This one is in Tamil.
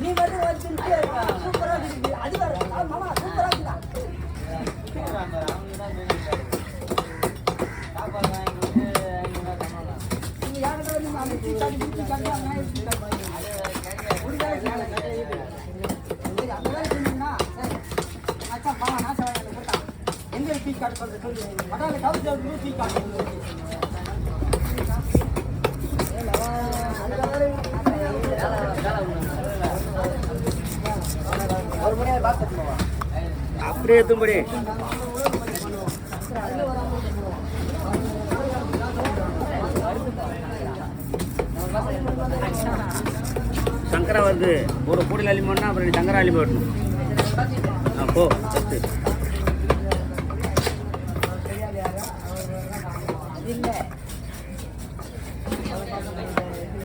நீ வந்து சூப்பரா இருக்கு. அது மாமா சூப்பரா இருக்குதா? நீங்க யார்கிட்ட வந்து எங்க டீ கார்டு சொல்லி அதான் டீ கார்டு அப்படியே எத்தும்படி சங்கரா வருது ஒரு கூடையில் அள்ளி போடணும். அப்புறம் சங்கரா அள்ளி போடணும். போ